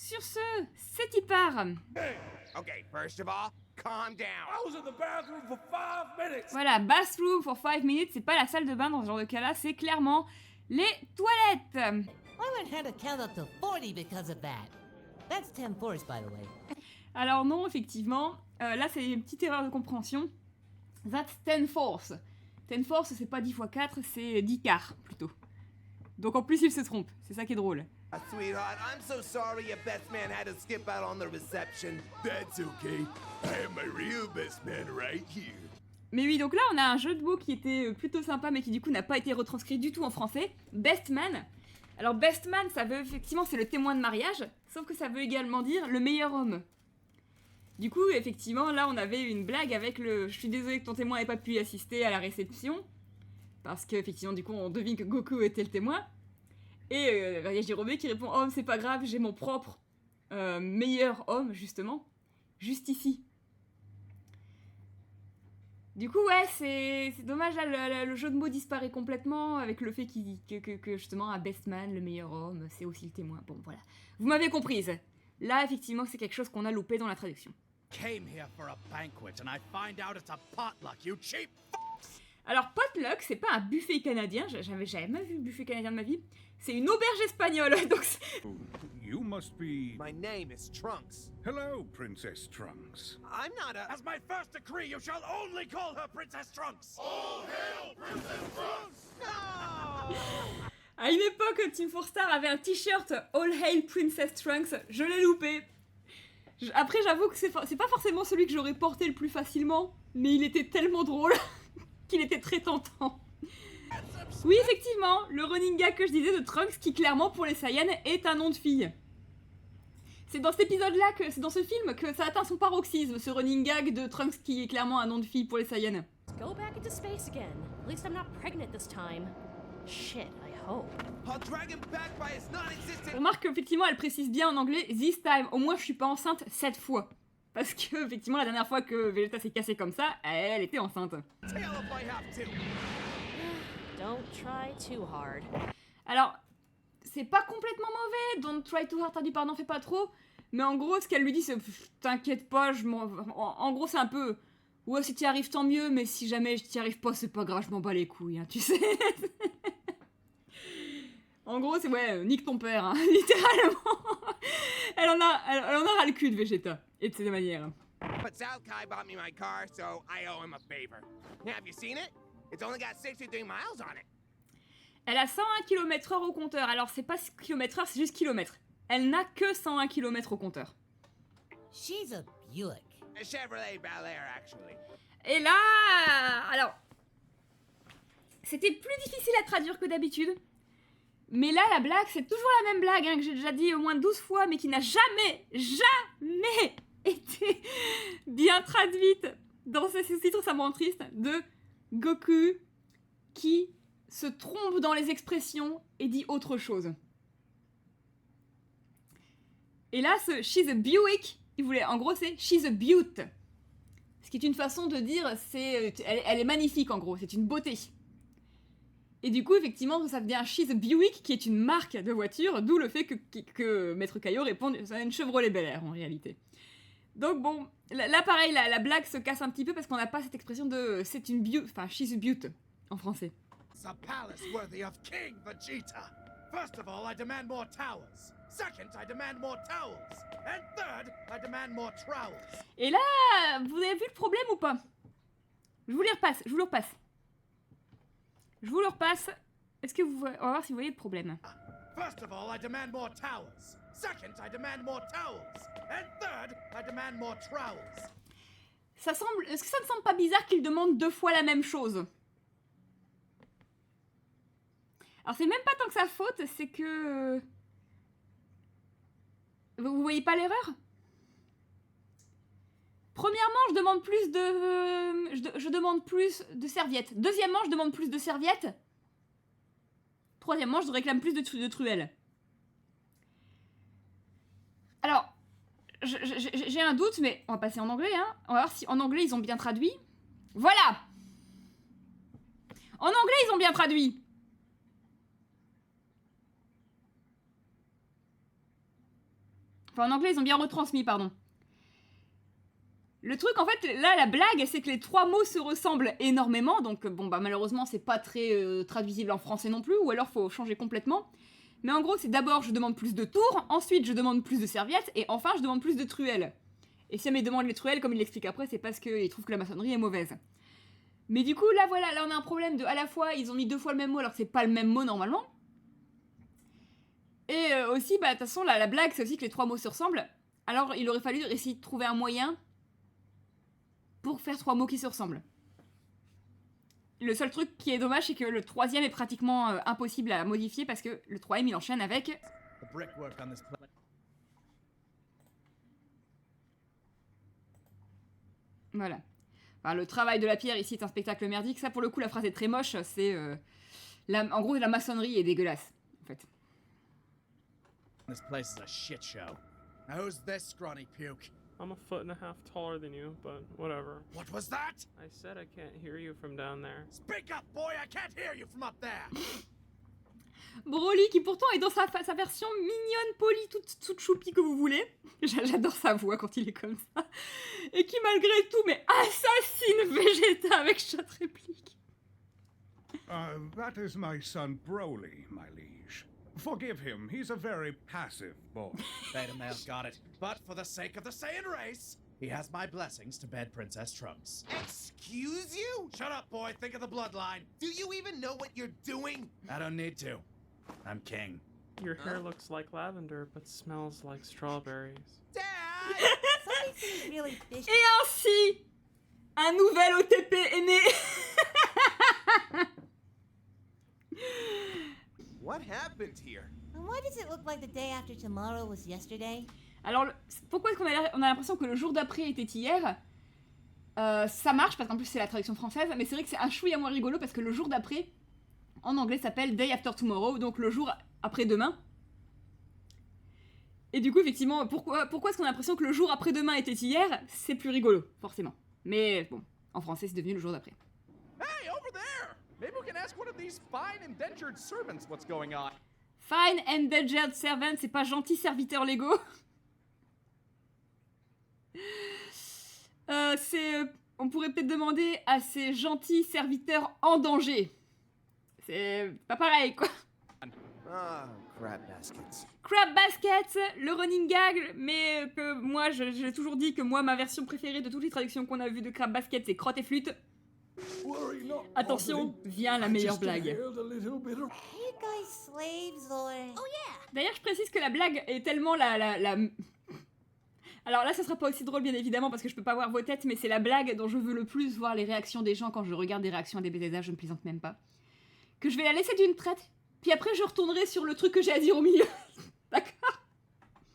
Sur ce, c'est y part. Okay, first of all, calm down. I was in the bathroom for 5 minutes. Voilà, bathroom for 5 minutes, c'est pas la salle de bain dans ce genre de cas-là, c'est clairement les toilettes. I learned how to count up to 40 because of that. That's 10 fours, by the way. Alors non, effectivement, là c'est une petite erreur de compréhension. That's 10 fourths. 10 fourths, c'est pas 10 x 4, c'est 10 quarts, plutôt. Donc en plus, il se trompe, c'est ça qui est drôle. Sweetheart, I'm so sorry your best man had to skip out on the reception. That's okay. I have my real best man right here. Mais oui, donc là, on a un jeu de mots qui était plutôt sympa, mais qui du coup n'a pas été retranscrit du tout en français. Best man. Alors best man, ça veut effectivement, c'est le témoin de mariage, sauf que ça veut également dire le meilleur homme. Du coup, effectivement, là, on avait une blague avec le « Je suis désolé que ton témoin n'ait pas pu assister à la réception », parce qu'effectivement, du coup, on devine que Goku était le témoin. Et il y a Jérôme qui répond « Oh, c'est pas grave, j'ai mon propre meilleur homme, justement, juste ici. » Du coup, ouais, c'est dommage, là, le jeu de mots disparaît complètement avec le fait que justement, un best man, le meilleur homme, c'est aussi le témoin. Bon, voilà. Vous m'avez comprise. Là, effectivement, c'est quelque chose qu'on a loupé dans la traduction. Came here for a banquet and I find out it's a potluck, you cheap Alors, potluck, c'est pas un buffet canadien, j'avais jamais vu un buffet canadien de ma vie, c'est une auberge espagnole, donc You must be... My name is Trunks. Hello, Princess Trunks. I'm not a... As my first decree, you shall only call her Princess Trunks! All hail Princess Trunks! No! À une époque, Team 4 Star avait un t-shirt All Hail Princess Trunks, je l'ai loupé. Après, j'avoue que c'est pas forcément celui que j'aurais porté le plus facilement, mais il était tellement drôle qu'il était très tentant. Oui, effectivement, le running gag que je disais de Trunks, qui clairement pour les Saiyans est un nom de fille. C'est dans cet épisode-là, c'est dans ce film que ça atteint son paroxysme, ce running gag de Trunks qui est clairement un nom de fille pour les Saiyans. Go back into space again. At least I'm not pregnant this time. Shit, I hope. I'll drag him back by his non-existent... On remarque qu'effectivement, elle précise bien en anglais « this time », au moins je suis pas enceinte 7 fois. Parce que, effectivement, la dernière fois que Vegeta s'est cassé comme ça, elle était enceinte. Tail if I have to. Don't try too hard. Alors, c'est pas complètement mauvais, don't try too hard, traduit par n'en fais pas trop, mais en gros, ce qu'elle lui dit, c'est « t'inquiète pas, en gros, c'est un peu « ouais, si t'y arrives, tant mieux, mais si jamais je t'y arrive pas, c'est pas grave, je m'en bats les couilles, hein, tu sais ?» En gros, c'est ouais, nique ton père, hein, littéralement. Elle en a ras le cul de Vegeta, et de ses manières. But South Kai bought me my car, so I owe him a favor. Now, have you seen it? It's only got 63 miles on it. Elle a 101 km/h au compteur, alors c'est pas km/h, c'est juste kilomètres. Elle n'a que 101 km au compteur. She's a Buick. A Chevrolet Bel Air, actually. Et là... Alors... C'était plus difficile à traduire que d'habitude. Mais là, la blague, c'est toujours la même blague, hein, que j'ai déjà dit au moins 12 fois, mais qui n'a jamais été bien traduite dans ces sous-titres, ça me rend triste, de Goku qui se trompe dans les expressions et dit autre chose. Et là, ce « she's a Buick », il voulait, en gros, c'est « she's a beaut ». Ce qui est une façon de dire, c'est elle est magnifique, en gros, c'est une beauté. Et du coup, effectivement, ça devient She's a Buick, qui est une marque de voiture, d'où le fait que Maître Caillot réponde c'est une Chevrolet Bel Air, en réalité. Donc bon, là pareil, la blague se casse un petit peu parce qu'on n'a pas cette expression de c'est une beaut, enfin She's a beaut en français. It's a palace worthy of King Vegeta! First of all, I demand more towers. Second, I demand more towels. And third, I demand more trowels. Et là, vous avez vu le problème ou pas? Je vous le repasse. Je vous le repasse. Est-ce que vous... On va voir si vous voyez le problème. First of all, I demand more towers. Second, I demand more towels. And third, I demand more trowels. Est-ce que ça ne semble pas bizarre qu'il demande 2 fois la même chose? Alors c'est même pas tant que sa faute, c'est que... Vous voyez pas l'erreur? Premièrement, je demande plus de serviettes. Deuxièmement, je demande plus de serviettes. Troisièmement, je réclame plus de truelles. Alors, j'ai un doute, mais on va passer en anglais, hein. On va voir si en anglais ils ont bien traduit. Voilà! En anglais, ils ont bien traduit. Enfin, en anglais, ils ont bien retransmis, pardon. Le truc, en fait, là, la blague, c'est que les 3 mots se ressemblent énormément, donc bon, bah malheureusement, c'est pas très traduisible en français non plus, ou alors faut changer complètement. Mais en gros, c'est d'abord, je demande plus de tours, ensuite, je demande plus de serviettes, et enfin, je demande plus de truelles. Et si elle me demande les truelles, comme il l'explique après, c'est parce qu'il trouve que la maçonnerie est mauvaise. Mais du coup, là, voilà, là, on a un problème de, à la fois, ils ont mis 2 fois le même mot, alors que c'est pas le même mot, normalement. Et aussi, bah, de toute façon, la blague, c'est aussi que les 3 mots se ressemblent. Alors, il aurait fallu essayer de trouver un moyen pour faire 3 mots qui se ressemblent. Le seul truc qui est dommage, c'est que le 3e est pratiquement impossible à modifier parce que le 3e, il enchaîne avec... The brickwork on this planet. Voilà. Enfin, le travail de la pierre ici est un spectacle merdique. Ça, pour le coup, la phrase est très moche. C'est... en gros, la maçonnerie est dégueulasse, en fait. This place is a shit show. Now who's this scrawny puke? I'm a foot and a half taller than you, but whatever. What was that? I said I can't hear you from down there. Speak up, boy! I can't hear you from up there! Broly, qui pourtant est dans sa version mignonne, polie, toute choupie que vous voulez. J'adore sa voix quand il est comme ça. Et qui, malgré tout, mais assassine Vegeta avec chaque réplique. That is my son Broly, my liege. Forgive him, he's a very passive boy. Beta male's got it. But for the sake of the Saiyan race, he has my blessings to bed Princess Trunks. Excuse you? Shut up, boy. Think of the bloodline. Do you even know what you're doing? I don't need to. I'm king. Your hair looks like lavender, but smells like strawberries. Dad! Somebody seems really fishy. Et ainsi, un nouvel OTP est né. What happened here? And why does it look like the day after tomorrow was yesterday? Alors, pourquoi est-ce qu'on a l'impression que le jour d'après était hier? Ça marche, parce qu'en plus c'est la traduction française, mais c'est vrai que c'est un chouïa moins rigolo, parce que le jour d'après, en anglais, s'appelle Day After Tomorrow, donc le jour après-demain. Et du coup, effectivement, pourquoi est-ce qu'on a l'impression que le jour après-demain était hier? C'est plus rigolo, forcément. Mais bon, en français, c'est devenu le jour d'après. Hey, over there! Maybe we can ask one of these fine indentured servants what's going on. Fine Endangered Servant, c'est pas gentil serviteur légaux. On pourrait peut-être demander à ces gentils serviteurs en danger. C'est pas pareil, quoi. Ah, crab baskets. Crab Baskets, le running gag, mais que moi, j'ai toujours dit que moi, ma version préférée de toutes les traductions qu'on a vues de Crab Basket, c'est crotte et flûte. Attention, vient la meilleure blague. Are you guys slaves or? Oh yeah. D'ailleurs, je précise que la blague est tellement la... Alors là, ça sera pas aussi drôle, bien évidemment, parce que je peux pas voir vos têtes, mais c'est la blague dont je veux le plus voir les réactions des gens quand je regarde des réactions à des BZA, je ne plaisante même pas. Que je vais la laisser d'une traite, puis après je retournerai sur le truc que j'ai à dire au milieu. D'accord?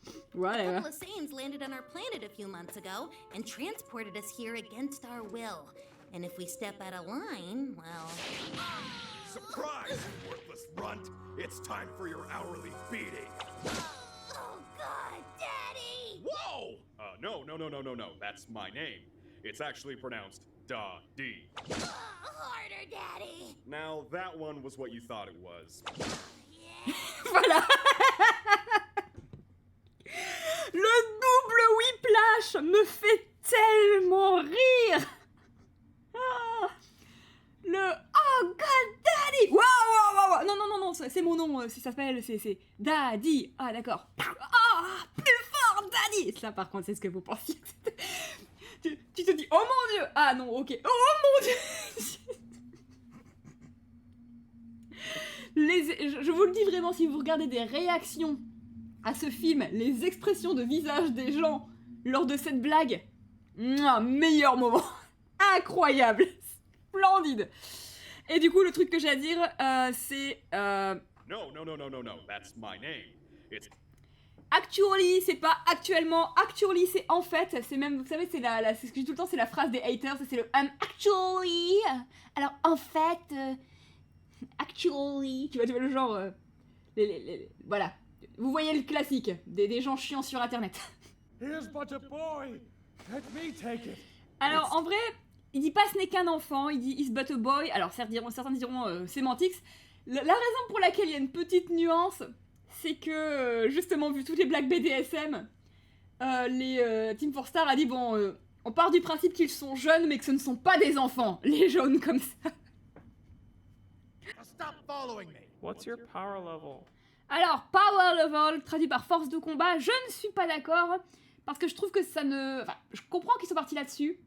A Voilà. couple of Saiyans landed on our planet a few months ago and transported us here against our will. And if we step out of line, well... Surprise, you worthless runt! It's time for your hourly beating. Oh, God, Daddy! Whoa! No. That's my name. It's actually pronounced Da-Dee. Harder, Daddy! Now, that one was what you thought it was. Voilà. Le double whiplash me fait tellement rire. Ah. Le oh god daddy. Waouh. Non, c'est mon nom, ça s'appelle c'est Daddy. Ah d'accord. Ah, plus fort Daddy. Ça par contre, c'est ce que vous pensiez. Tu te dis oh mon dieu. Ah non, OK. Oh mon dieu. Je vous le dis vraiment, si vous regardez des réactions à ce film, les expressions de visage des gens lors de cette blague, meilleur moment. Incroyable. Splendide. Et du coup, le truc que j'ai à dire, c'est... No. That's my name. It's... Actually, c'est pas actuellement. Actually, c'est en fait. C'est même, vous savez, c'est c'est ce que je dis tout le temps, c'est la phrase des haters. C'est le actually. Alors, en fait... actually. Tu vois le genre... voilà. Vous voyez le classique des gens chiants sur Internet. Here's but a boy. Let me take it. Alors, en vrai... Il dit pas ce n'est qu'un enfant, il dit is but a boy. Alors certains diront sémantics. La raison pour laquelle il y a une petite nuance, c'est que justement vu toutes les blagues BDSM, Team 4 Star a dit bon, on part du principe qu'ils sont jeunes, mais que ce ne sont pas des enfants, les jaunes comme ça. Now stop following me. What's your power level? Alors, power level, traduit par force de combat, je ne suis pas d'accord, parce que je trouve que ça ne... Enfin, je comprends qu'ils sont partis là-dessus,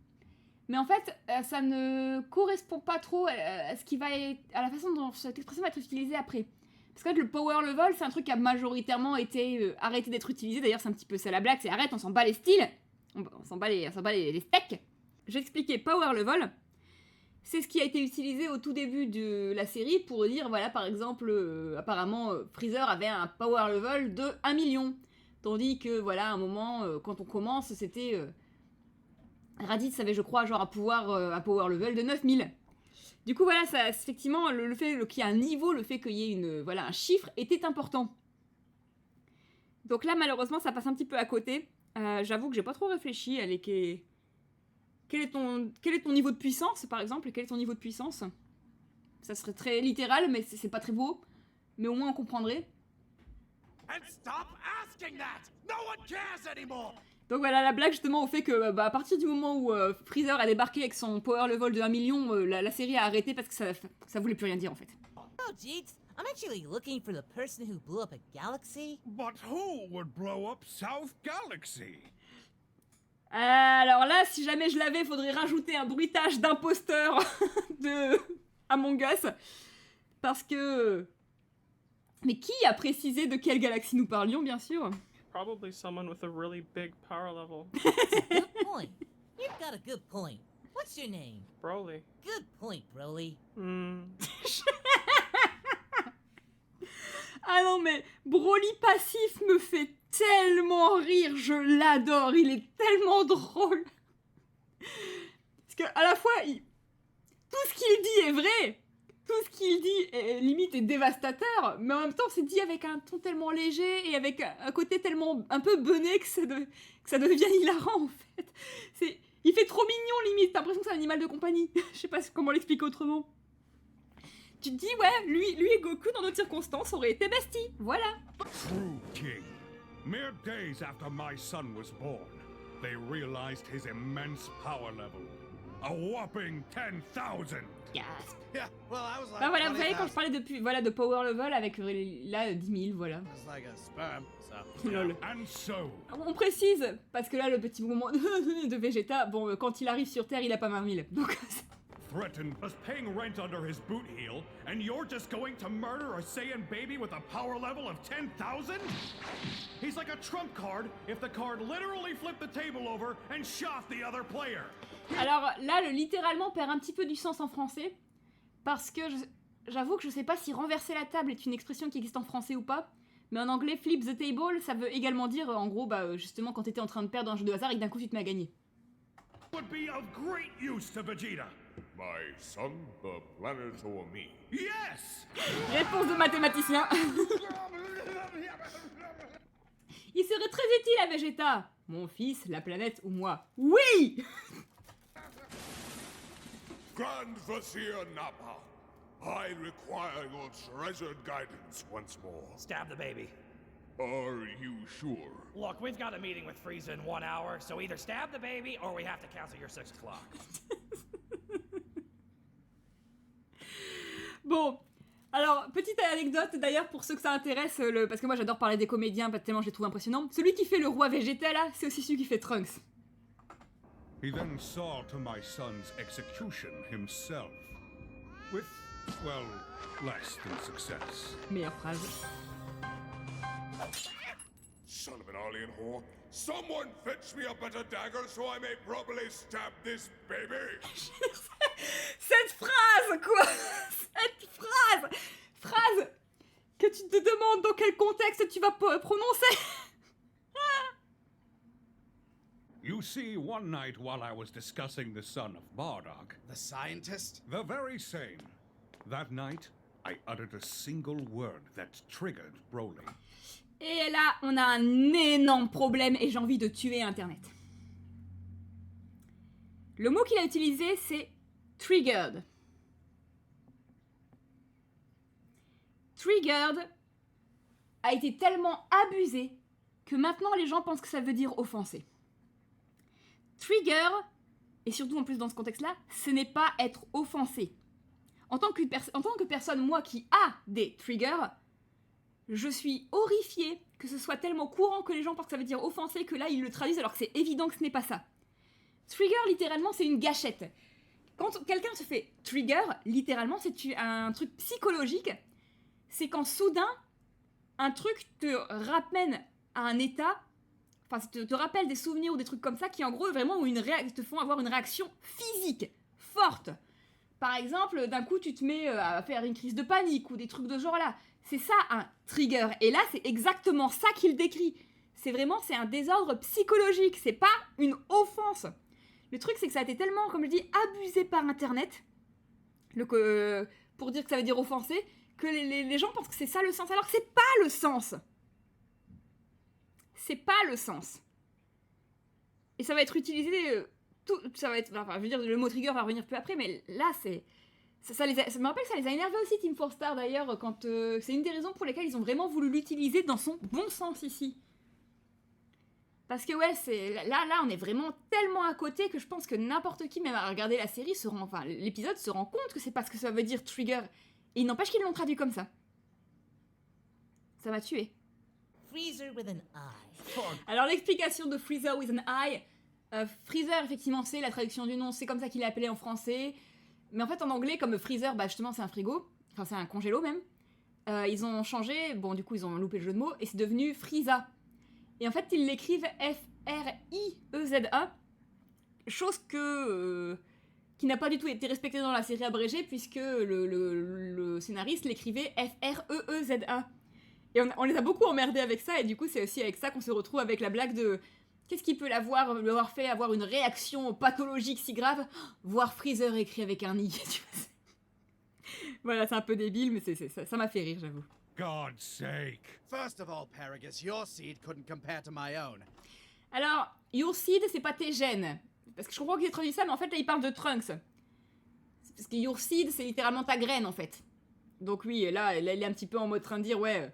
mais en fait, ça ne correspond pas trop à ce qui va être... à la façon dont cette expression va être utilisée après. Parce qu'en fait, le power level, c'est un truc qui a majoritairement été arrêté d'être utilisé, d'ailleurs c'est un petit peu ça la blague, c'est arrête, on s'en bat les styles, on s'en bat les steaks. J'ai expliqué power level, c'est ce qui a été utilisé au tout début de la série pour dire, voilà, par exemple, apparemment, Freezer avait un power level de 1 million. Tandis que, voilà, à un moment, quand on commence, c'était... Raditz avait, je crois, genre un power level de 9000. Du coup, voilà, ça, effectivement, le fait qu'il y ait un niveau, le fait qu'il y ait un chiffre, était important. Donc là, malheureusement, ça passe un petit peu à côté. J'avoue que j'ai pas trop réfléchi à quel est ton niveau de puissance, par exemple, quel est ton niveau de puissance? Ça serait très littéral, mais c'est pas très beau. Mais au moins, on comprendrait. And stop asking that! No one cares anymore! Donc voilà, la blague justement au fait que à partir du moment où Freezer a débarqué avec son power level de 1 million, la série a arrêté parce que ça voulait plus rien dire en fait. Oh, Jeets, I'm actually looking for the person who blew up a galaxy. But who would blow up South Galaxy? Alors là, si jamais je l'avais, faudrait rajouter un bruitage d'imposteur de Among Us. Parce que... Mais qui a précisé de quelle galaxie nous parlions, bien sûr? Probably someone with a really big power level. Good point. You've got a good point. What's your name? Broly. Good point, Broly. Ah non mais, Broly passif me fait tellement rire, je l'adore, il est tellement drôle. Parce que à la fois, tout ce qu'il dit est vrai, tout ce qu'il dit limite est dévastateur, mais en même temps c'est dit avec un ton tellement léger et avec un côté tellement un peu bené que ça devient hilarant en fait. Il fait trop mignon limite, t'as l'impression que c'est un animal de compagnie. Je sais pas comment l'expliquer autrement. Tu te dis ouais, lui et Goku dans d'autres circonstances auraient été besties, voilà. True king. Mere days after my son was born, they realized his immense power level. A whopping 10,000! Gasp. Yeah, well, I was like, Bah voilà, vous savez 20,000. quand je parlais de power level avec là 10 000, voilà. It's like a sperm, so. Lol. And so, On précise, parce que là le petit moment de Vegeta, bon quand il arrive sur Terre il a pas 20 000, donc... threatened us paying rent under his boot heel, and you're just going to murder a Saiyan baby with a power level of 10,000? He's like a trump card if the card literally flipped the table over and shot the other player. Alors là, le littéralement perd un petit peu du sens en français, parce que j'avoue que je sais pas si renverser la table est une expression qui existe en français ou pas, mais en anglais, flip the table, ça veut également dire, en gros, justement, quand t'étais en train de perdre un jeu de hasard et que d'un coup tu te mets à gagner. Would be of great use to Vegeta. My son, the planet or me? Yes! Réponse de mathématicien. Il serait très utile à Vegeta. Mon fils, la planète ou moi? Oui! Grand Vizier Nappa, I require your treasured guidance once more. Stab the baby. Are you sure? Look, we've got a meeting with Frieza in 1 hour, so either stab the baby or we have to cancel your 6 o'clock. Bon, alors, petite anecdote d'ailleurs pour ceux que ça intéresse, parce que moi j'adore parler des comédiens, tellement je les trouve impressionnants. Celui qui fait le roi Vegeta là, c'est aussi celui qui fait Trunks. He then saw to my son's execution himself. With, well, less than success. Meilleure phrase. Son of an alien whore. Someone fetch me a better dagger so I may properly stab this baby. Cette phrase, quoi! Cette phrase que tu te demandes dans quel contexte tu vas prononcer. You see, one night while I was discussing the son of Bardock... The scientist? The very same. That night, I uttered a single word that triggered Broly. Et là, on a un énorme problème et j'ai envie de tuer Internet. Le mot qu'il a utilisé, c'est triggered. Triggered a été tellement abusé que maintenant les gens pensent que ça veut dire offenser. Trigger, et surtout en plus dans ce contexte-là, ce n'est pas être offensé. En tant que personne, moi, qui a des triggers, je suis horrifiée que ce soit tellement courant que les gens pensent que ça veut dire offenser que là, ils le traduisent alors que c'est évident que ce n'est pas ça. Trigger, littéralement, c'est une gâchette. Quand quelqu'un se fait trigger, littéralement, c'est un truc psychologique. C'est quand soudain, un truc te ramène à un état, enfin, te rappelle des souvenirs ou des trucs comme ça qui, en gros, vraiment te font avoir une réaction physique forte. Par exemple, d'un coup, tu te mets à faire une crise de panique ou des trucs de ce genre-là. C'est ça, un trigger. Et là, c'est exactement ça qu'il décrit. C'est un désordre psychologique. C'est pas une offense. Le truc, c'est que ça a été tellement, comme je dis, abusé par Internet, pour dire que ça veut dire offenser, que les gens pensent que c'est ça le sens, alors que c'est pas le sens. C'est pas le sens. Et ça va être utilisé... ça va être, enfin, je veux dire, le mot trigger va revenir plus après, mais là, ça me rappelle que ça les a énervés aussi, Team 4 Star, d'ailleurs, quand c'est une des raisons pour lesquelles ils ont vraiment voulu l'utiliser dans son bon sens ici. Parce que ouais, là, on est vraiment tellement à côté que je pense que n'importe qui, même à regarder la série, l'épisode se rend compte que c'est parce que ça veut dire trigger. Et il n'empêche qu'ils l'ont traduit comme ça. Ça m'a tué. Freezer with an eye. Alors l'explication de Freezer with an eye... Freezer, effectivement, c'est la traduction du nom, c'est comme ça qu'il est appelé en français. Mais en fait, en anglais, comme Freezer, justement, c'est un frigo. Enfin, c'est un congélo, même. Ils ont changé, bon, du coup, ils ont loupé le jeu de mots, et c'est devenu Frieza. Et en fait, ils l'écrivent F-R-I-E-Z-A. Chose qui n'a pas du tout été respectée dans la série abrégée, puisque le scénariste l'écrivait F-R-E-E-Z-A. Et on les a beaucoup emmerdés avec ça, et du coup, c'est aussi avec ça qu'on se retrouve avec la blague de... Qu'est-ce qui peut l'avoir fait avoir une réaction pathologique si grave? Voir Freezer écrit avec un i. Voilà, c'est un peu débile, mais ça m'a fait rire, j'avoue. God's sake. First of all, Paragus, your seed couldn't compare to my own. Alors, your seed, c'est pas tes gènes. Parce que je comprends qu'il ait traduit ça, mais en fait, là, il parle de Trunks. Parce que your seed, c'est littéralement ta graine, en fait. Donc oui, là, il est un petit peu en mode train de dire, ouais...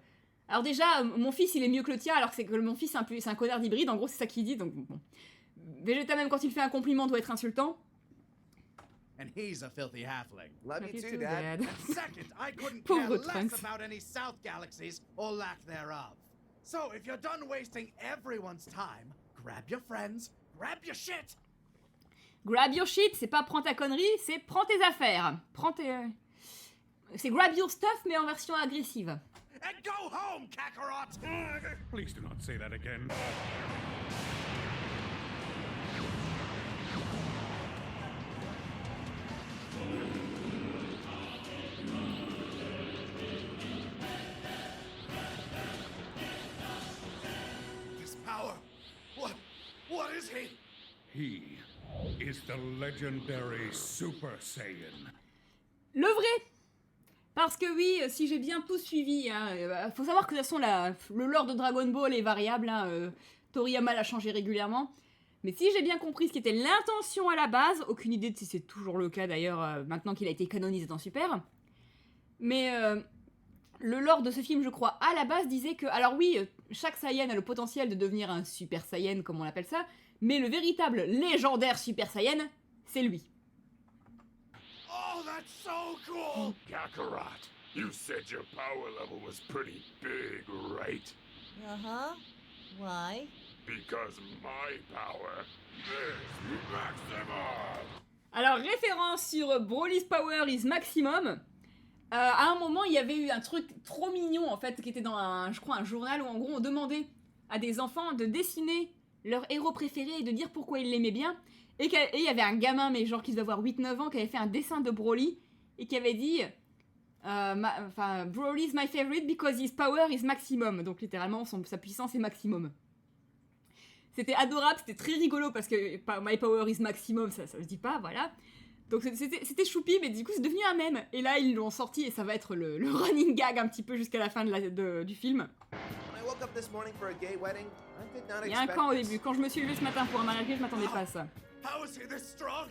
Alors déjà, mon fils, il est mieux que le tien, alors que c'est que mon fils, c'est un connard d'hybride, en gros, c'est ça qu'il dit, donc bon. Vegeta, même quand il fait un compliment, doit être insultant. And he's a filthy halfling. Love you You too, too, Dad. Dad. And second, I couldn't Pauvre care less Trunks. about any South galaxies or lack thereof. So if you're done wasting everyone's time, grab your friends, grab your shit. Grab your shit, c'est pas prends ta connerie, c'est prends tes affaires. C'est grab your stuff, mais en version agressive. And go home, Kakarot! Please do not say that again. This power, what is he? He is the legendary Super Saiyan. Le vrai. Parce que oui, si j'ai bien tout suivi, faut savoir que de toute façon, le lore de Dragon Ball est variable, Toriyama l'a changé régulièrement. Mais si j'ai bien compris ce qui était l'intention à la base, aucune idée de si c'est toujours le cas d'ailleurs, maintenant qu'il a été canonisé dans Super. Mais le lore de ce film, je crois, à la base disait que, alors oui, chaque Saiyan a le potentiel de devenir un Super Saiyan, comme on l'appelle ça, mais le véritable légendaire Super Saiyan, c'est lui. Oh, that's so cool! Kakarot, you said your power level was pretty big, right? Uh-huh. Why? Because my power is maximum! Alors, référence sur Broly's Power is Maximum. À un moment, il y avait eu un truc trop mignon, en fait, qui était dans je crois, un journal où, en gros, on demandait à des enfants de dessiner leur héros préféré et de dire pourquoi ils l'aimaient bien. Et il y avait un gamin, mais genre qui devait avoir 8-9 ans, qui avait fait un dessin de Broly et qui avait dit Broly is my favorite because his power is maximum. Donc littéralement, sa puissance est maximum. C'était adorable, c'était très rigolo parce que my power is maximum, ça se dit pas, voilà. Donc c'était choupi, mais du coup c'est devenu un mème. Et là, ils l'ont sorti et ça va être le running gag un petit peu jusqu'à la fin du film. Il y a un camp au début. Quand je me suis levée ce matin pour un mariage, je m'attendais pas à ça. How is he this strong?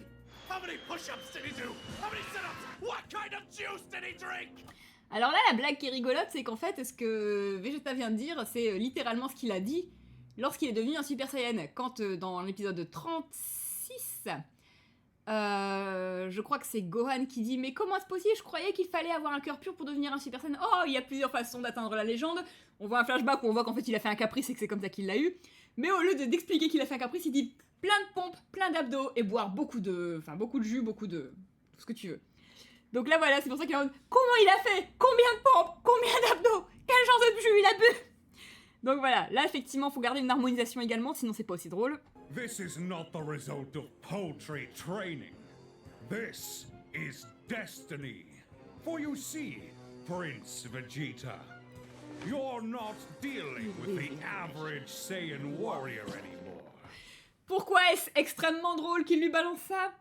How many push-ups did he do? How many sit-ups? What kind of juice did he drink? Alors là, la blague qui est rigolote, c'est qu'en fait, ce que Vegeta vient de dire, c'est littéralement ce qu'il a dit. lorsqu'il est devenu un Super Saiyan. Quand dans l'épisode 36, je crois que c'est Gohan qui dit « Mais comment est-ce possible? Je croyais qu'il fallait avoir un cœur pur pour devenir un Super Saiyan. Oh, il y a plusieurs façons d'atteindre la légende. » On voit un flashback où on voit qu'en fait il a fait un caprice et que c'est comme ça qu'il l'a eu. Mais au lieu d'expliquer qu'il a fait un caprice, il dit plein de pompes, plein d'abdos et boire beaucoup de jus, beaucoup de tout ce que tu veux. Donc là voilà, c'est pour ça qu'il a comment il a fait? Combien de pompes? Combien d'abdos? Quel genre de jus il a bu? Donc voilà, là effectivement, faut garder une harmonisation également, sinon c'est pas aussi drôle. This is not the result of paltry training. This is destiny. For you see, Prince Vegeta, you're not dealing with the average Saiyan warrior anymore. Pourquoi est-ce extrêmement drôle qu'il lui balance ça?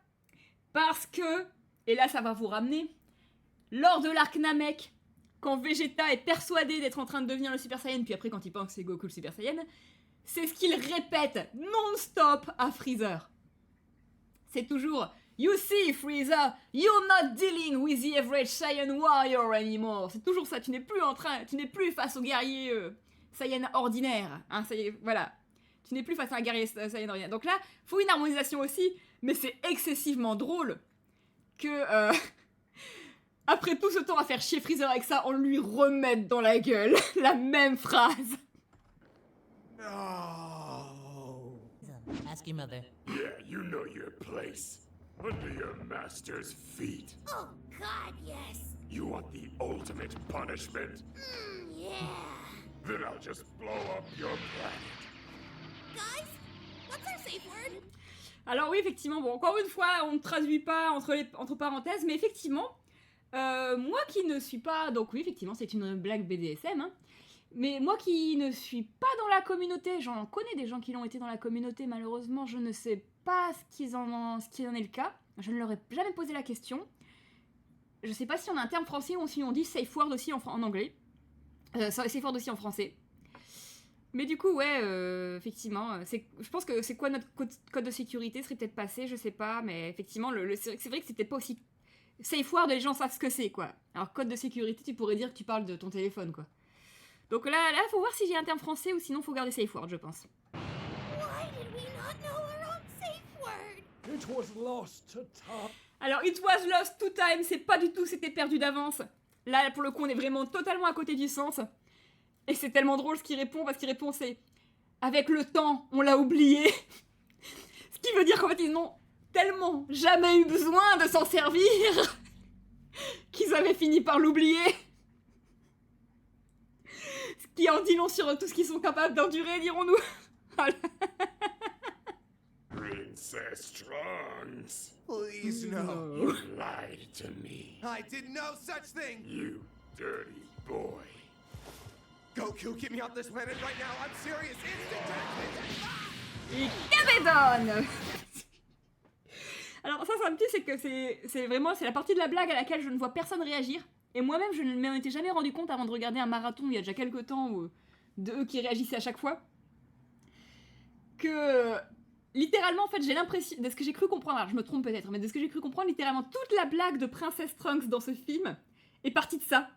Parce que, et là ça va vous ramener, lors de l'arc Namek, quand Vegeta est persuadé d'être en train de devenir le Super Saiyan, puis après quand il pense que c'est Goku le Super Saiyan, c'est ce qu'il répète non-stop à Freezer. C'est toujours « You see, Freezer, you're not dealing with the average Saiyan warrior anymore. » C'est toujours ça, tu n'es plus face au guerrier Saiyan ordinaire. Hein, voilà. Tu n'es plus face à un guerrier Saiyan ordinaire. Donc là, faut une harmonisation aussi, mais c'est excessivement drôle que... après tout ce temps à faire chier Freezer avec ça, on lui remette dans la gueule la même phrase. No. Ask your mother. Yeah, you know your place. Under your master's feet. Oh, God, yes. You want the ultimate punishment? Yeah. Then I'll just blow up your planet. Guys, what's our safe word? Alors oui, effectivement, bon, encore une fois, on ne traduit pas entre parenthèses, mais effectivement, moi qui ne suis pas... Donc oui, effectivement, c'est une blague BDSM, hein, mais moi qui ne suis pas dans la communauté, j'en connais des gens qui l'ont été dans la communauté, malheureusement, je ne sais pas ce qu'il en est le cas. Je ne leur ai jamais posé la question. Je sais pas si on a un terme français ou si on dit safe word aussi en anglais. Safe word aussi en français. Mais du coup, ouais, effectivement, je pense que c'est quoi notre code de sécurité serait peut-être passé, je sais pas, mais effectivement, c'est vrai que c'était pas aussi... Safe word, les gens savent ce que c'est, quoi. Alors, code de sécurité, tu pourrais dire que tu parles de ton téléphone, quoi. Donc là, faut voir si j'ai un terme français ou sinon faut garder safe word, je pense. Why did we not know our own safe word? It was lost to time. Alors, it was lost to time, c'est pas du tout c'était perdu d'avance. Là, pour le coup, on est vraiment totalement à côté du sens. Et c'est tellement drôle ce qu'il répond, parce qu'il répond c'est « Avec le temps, on l'a oublié ». Ce qui veut dire qu'en fait, ils n'ont tellement jamais eu besoin de s'en servir qu'ils avaient fini par l'oublier. Ce qui en dit long sur tout ce qu'ils sont capables d'endurer, dirons-nous. Princess Trunks. Please, no. You lied to me. I did no such thing. You dirty boy. Goku, get me off this planet right now. I'm serious. Instant Et Kabedon. Alors ça me tue, c'est que c'est vraiment la partie de la blague à laquelle je ne vois personne réagir. Et moi-même, je ne m'en étais jamais rendu compte avant de regarder un marathon il y a déjà quelques temps de eux qui réagissaient à chaque fois. Que littéralement, en fait, j'ai l'impression, de ce que j'ai cru comprendre, alors je me trompe peut-être, mais de ce que j'ai cru comprendre, littéralement toute la blague de Princess Trunks dans ce film est partie de ça.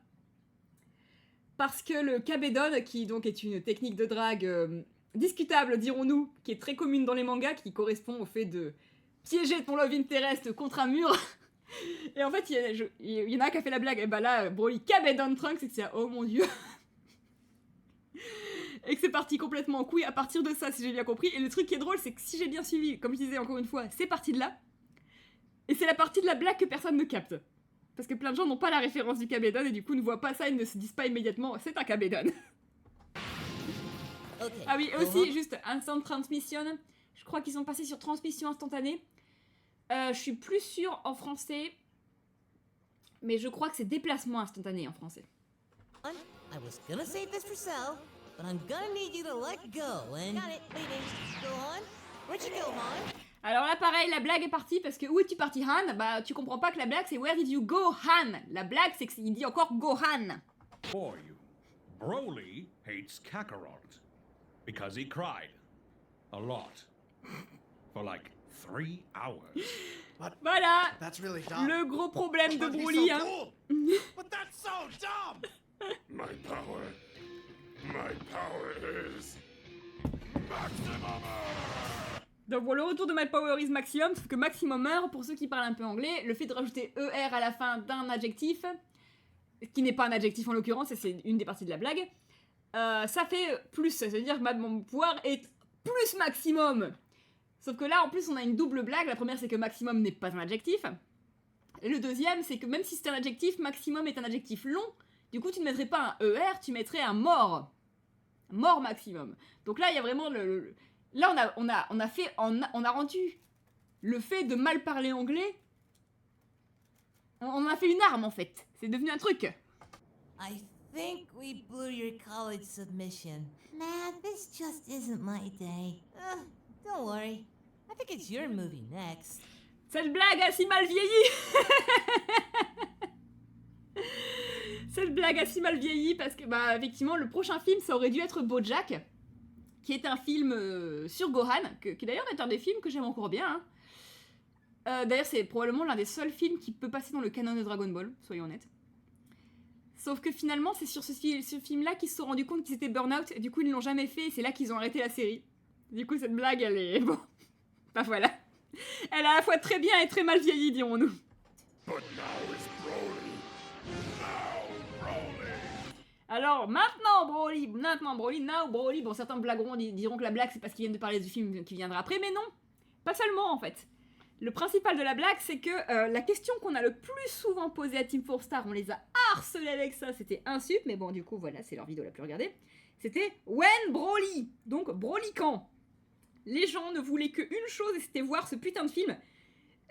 Parce que le Kabedon, qui donc est une technique de drague discutable, dirons-nous, qui est très commune dans les mangas, qui correspond au fait de piéger ton love interest contre un mur. Et en fait, il y en a un qui a fait la blague, et bah là, Broly Kabedon Trunks, et que c'est oh mon dieu. Et que c'est parti complètement en couille à partir de ça, si j'ai bien compris. Et le truc qui est drôle, c'est que si j'ai bien suivi, comme je disais encore une fois, c'est parti de là. Et c'est la partie de la blague que personne ne capte. Parce que plein de gens n'ont pas la référence du Kabedon et du coup ne voient pas ça et ne se disent pas immédiatement c'est un Kabedon. Okay. Ah oui, et aussi, juste Instant Transmission. Je crois qu'ils sont passés sur transmission instantanée. Je suis plus sûre en français, mais je crois que c'est déplacement instantané en français. I was gonna save this for Cell, but I'm gonna need you to let go and... Got it, waiting. Gohan? Where'd you go, Han? Alors là, pareil, la blague est partie parce que où es-tu parti, Han? Bah, tu comprends pas que la blague c'est Where did you go, Han? La blague c'est qu'il dit encore Gohan. For you, Broly hates Kakarot because he cried a lot for like 3 hours. Voilà, That's really dumb. le gros problème de But he's Broly, so hein. cool. But that's so dumb. My power is Donc bon, le retour de My Power is Maximum, sauf que Maximum, pour ceux qui parlent un peu anglais, le fait de rajouter ER à la fin d'un adjectif, qui n'est pas un adjectif en l'occurrence, et c'est une des parties de la blague, ça fait plus, c'est-à-dire que mon pouvoir est plus maximum. Sauf que là, en plus, on a une double blague. La première, c'est que maximum n'est pas un adjectif. Et le deuxième, c'est que même si c'est un adjectif, maximum est un adjectif long. Du coup, tu ne mettrais pas un ER, tu mettrais un mort. Mort maximum. Donc là, il y a vraiment le... Là, on a rendu le fait de mal parler anglais... On a fait une arme, en fait. C'est devenu un truc. I think we blew your college submission. Nah, this just isn't my day. Don't worry. I think it's your movie next. Cette blague a si mal vieilli. Cette blague a si mal vieilli parce que, bah, effectivement, le prochain film, ça aurait dû être BoJack, qui est un film sur Gohan, qui d'ailleurs est un des films que j'aime encore bien. Hein. D'ailleurs, c'est probablement l'un des seuls films qui peut passer dans le canon de Dragon Ball, soyons honnêtes. Sauf que finalement, c'est sur ce film-là qu'ils se sont rendus compte qu'ils étaient burn-out, et du coup, ils ne l'ont jamais fait, et c'est là qu'ils ont arrêté la série. Du coup, cette blague, elle est... Bon... Bah voilà. Elle a à la fois très bien et très mal vieilli, dirons-nous. Alors, maintenant Broly, now Broly. Bon, certains blagueront, diront que la blague, c'est parce qu'ils viennent de parler du film qui viendra après, mais non. Pas seulement, en fait. Le principal de la blague, c'est que la question qu'on a le plus souvent posée à Team 4 Star, on les a harcelés avec ça, c'était insup, mais bon, du coup, voilà, c'est leur vidéo la plus regardée. C'était « When Broly ?» Donc, Broly quand? Les gens ne voulaient qu'une chose, et c'était voir ce putain de film.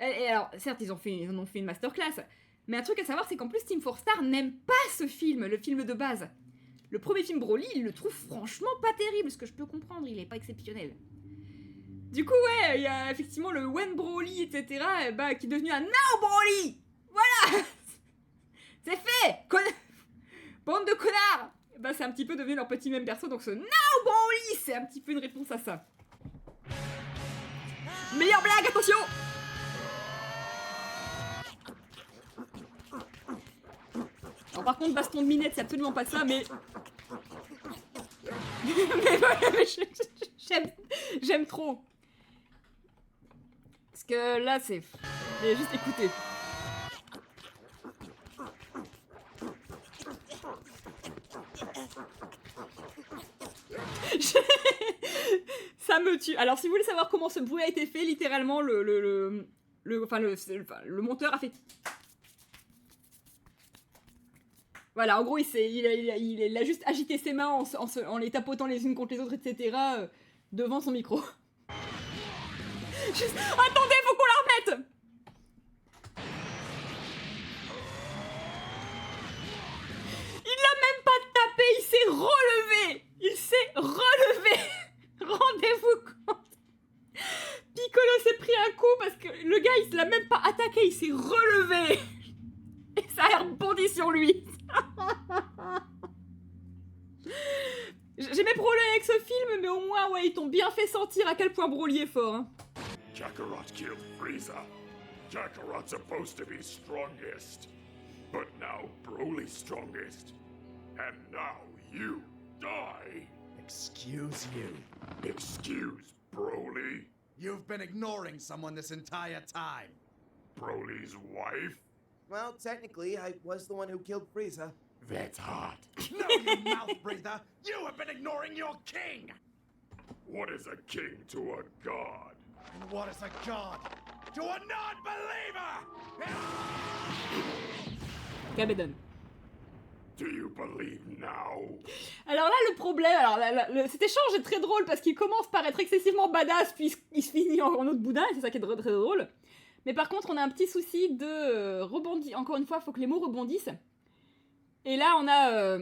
Et alors, certes, ils en ont fait une masterclass, mais un truc à savoir, c'est qu'en plus, Team 4 Star n'aime pas ce film, le film de base. Le premier film Broly, il le trouve franchement pas terrible, ce que je peux comprendre, il est pas exceptionnel. Du coup, ouais, il y a effectivement le When Broly, etc., bah, qui est devenu un Now Broly. Voilà. C'est fait. Bande de connards. Bah, c'est un petit peu devenu leur petit même perso, donc ce Now Broly, c'est un petit peu une réponse à ça. Meilleure blague, attention. Alors, par contre, baston de minette, c'est absolument pas ça, mais... j'aime trop. Parce que là, c'est... J'ai juste écouté. Ça me tue. Alors, si vous voulez savoir comment ce bruit a été fait, littéralement, le monteur a fait... Voilà, en gros, il a juste agité ses mains en les tapotant les unes contre les autres, etc. Devant son micro. Juste... Attendez, faut qu'on la remette. Il l'a même pas tapé, il s'est relevé. Il s'est relevé. Rendez-vous compte. Piccolo s'est pris un coup parce que le gars, il l'a même pas attaqué, il s'est relevé. Et ça a rebondi sur lui. J'ai mes problèmes avec ce film, mais au moins, ouais, ils t'ont bien fait sentir à quel point Broly est fort. Hein. Kakarot killed Frieza. Kakarot's supposed to be strongest. But now Broly's strongest. And now you die. Excuse you. Excuse Broly? You've been ignoring someone this entire time. Broly's wife? Well, technically, I was the one who killed Frieza. That's hot. No, you mouth breather! You have been ignoring your king! What is a king to a god? And what is a god to a non-believer? Kabedon. Do you believe now? Alors là, le problème, cet échange est très drôle parce qu'il commence par être excessivement badass, puis il se finit en autre boudin, et c'est ça qui est très, très drôle. Mais par contre, on a un petit souci de rebondir. Encore une fois, il faut que les mots rebondissent. Et là, on a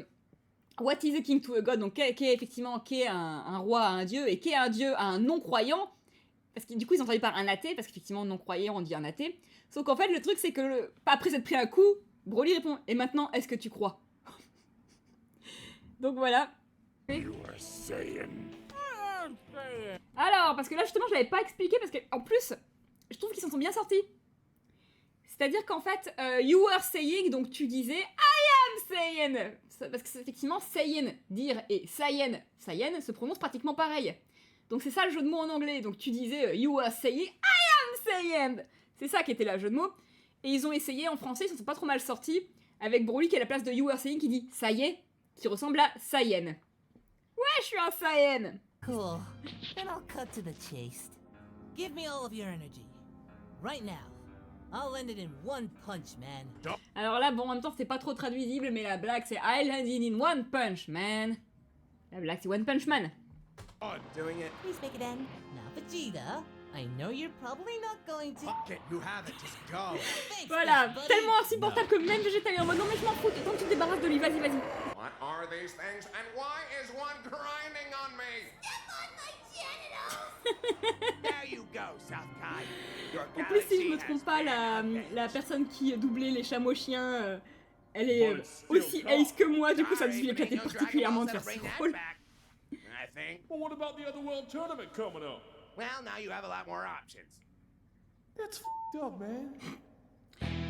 What is a king to a god, donc qui est un roi à un dieu, et qui est un dieu à un non-croyant. Parce que du coup, ils ont traduit par un athée, parce qu'effectivement, non-croyant, on dit un athée. Sauf qu'en fait, le truc, c'est que après s'être pris un coup, Broly répond « Et maintenant, est-ce que tu crois ?» Donc voilà. Alors, parce que là, justement, je l'avais pas expliqué, parce qu'en plus, je trouve qu'ils s'en sont bien sortis. C'est-à-dire qu'en fait, you were saying, donc tu disais I am saying. Parce que effectivement, saying, dire, et Saiyan se prononce pratiquement pareil. Donc c'est ça le jeu de mots en anglais. Donc tu disais you are saying, I am saying. C'est ça qui était là, le jeu de mots. Et ils ont essayé en français, ils s'en sont pas trop mal sortis, avec Broly qui est à la place de you are saying qui dit ça y est, qui ressemble à Saiyan. Ouais, je suis un Saiyan. Cool. Then I'll cut to the chase. Give me all of your energy. Right now. I'll end it in one punch, man. Alors là, bon, en même temps, c'est pas trop traduisible, mais la blague, c'est I'll end it in one punch, man. La blague, c'est One Punch Man. Doing it. Please make it end. Now, Vegeta, I know you're probably not going to... Fuck it, you have it, just go. Thanks, Voilà, buddy. tellement insupportable que même Vegeta est en mode non mais je m'en fous, tant que tu te débarrasses de lui, vas-y, vas-y. What are these things, and why is one grinding on me? There you go, South Kai. Your En plus, si je me galaxy trompe has pas, been la personne qui doublait les chameaux chiens, elle est But it's still aussi Kai. ace que moi, du coup ça me Sorry, fait but ain't éclater no Dragon particulièrement Ball de faire that'll ce bring that rôle. back, I think. Well, what about the other world tournament coming up? Well, now you have a lot more options. That's f***ed up, man.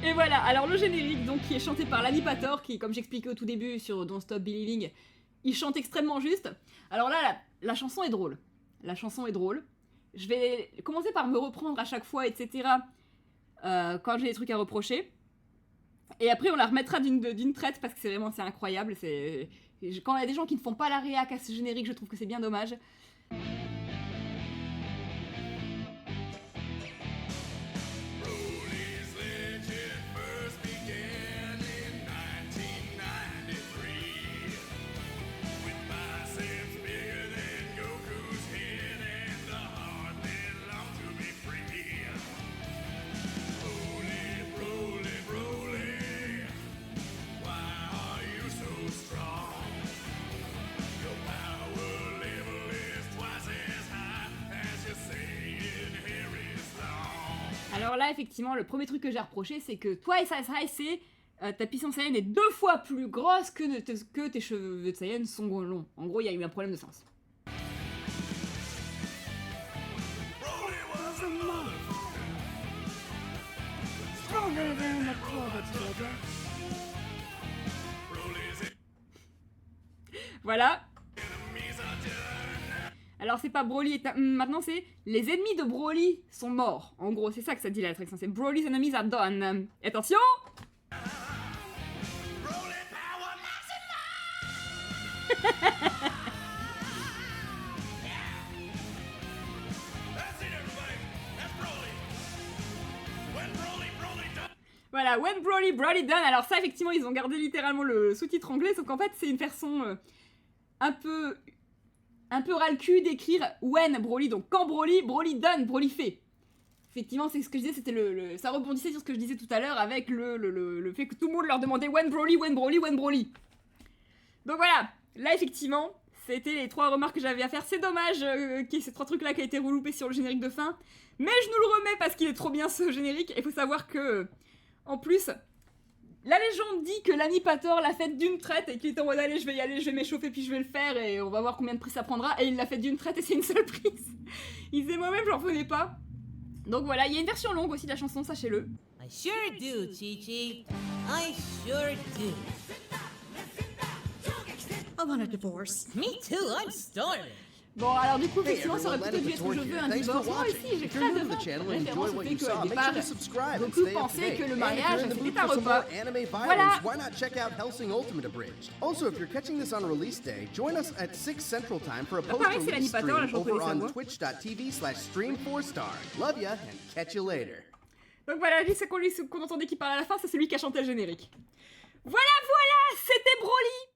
Et voilà, alors le générique donc qui est chanté par l'animator, qui comme j'expliquais au tout début sur Don't Stop Believing, il chante extrêmement juste. Alors là, la chanson est drôle. La chanson est drôle. Je vais commencer par me reprendre à chaque fois, etc. Quand j'ai des trucs à reprocher. Et après on la remettra d'une traite parce que c'est incroyable. Quand il y a des gens qui ne font pas la réac à ce générique, je trouve que c'est bien dommage. Alors là, effectivement, le premier truc que j'ai reproché, c'est que Twice as high, c'est ta puissance Saiyan est 2 fois plus grosse que tes cheveux de Saiyan sont longs. En gros, il y a eu un problème de sens. Voilà. Alors c'est pas Broly, maintenant c'est les ennemis de Broly sont morts. En gros, c'est ça que ça dit la traduction, c'est Broly's enemies are done. Attention. Voilà, when Broly done. Alors ça, effectivement, ils ont gardé littéralement le sous-titre anglais, sauf qu'en fait, c'est une façon un peu ras-le-cul d'écrire when Broly, donc quand Broly done, Broly fait. Effectivement, c'est ce que je disais, c'était ça rebondissait sur ce que je disais tout à l'heure avec le fait que tout le monde leur demandait when Broly. Donc voilà, là effectivement, c'était les 3 remarques que j'avais à faire. C'est dommage qu'il y ait ces 3 trucs là qui a été reloupé sur le générique de fin, mais je nous le remets parce qu'il est trop bien ce générique. Et il faut savoir que, en plus, la légende dit que l'animator l'a fait d'une traite et qu'il était en mode allez, je vais y aller, je vais m'échauffer puis je vais le faire et on va voir combien de prises ça prendra. Et il l'a fait d'une traite et c'est une seule prise. Il disait moi-même, j'en revenais pas. Donc voilà, il y a une version longue aussi de la chanson, sachez-le. I sure do, Chi-Chi. I sure do. I want a divorce. Me too, I'm starving. Bon, alors du coup, effectivement, ça aurait plutôt dû être je veux un divorce. Moi aussi, j'ai très de référence au fait qu'au départ, Goku pensait que le mariage, c'était un repas. Voilà. Why not check out Hellsing Ultimate Abridged? Also, if you're catching this on release day, join us at 6 Central Time for a post-release stream over on twitch.tv/stream4star. Love ya and catch you later. Donc voilà, lui, c'est qu'on entendait qu'il parle à la fin, c'est celui qui a chanté le générique. Voilà, c'était Broly.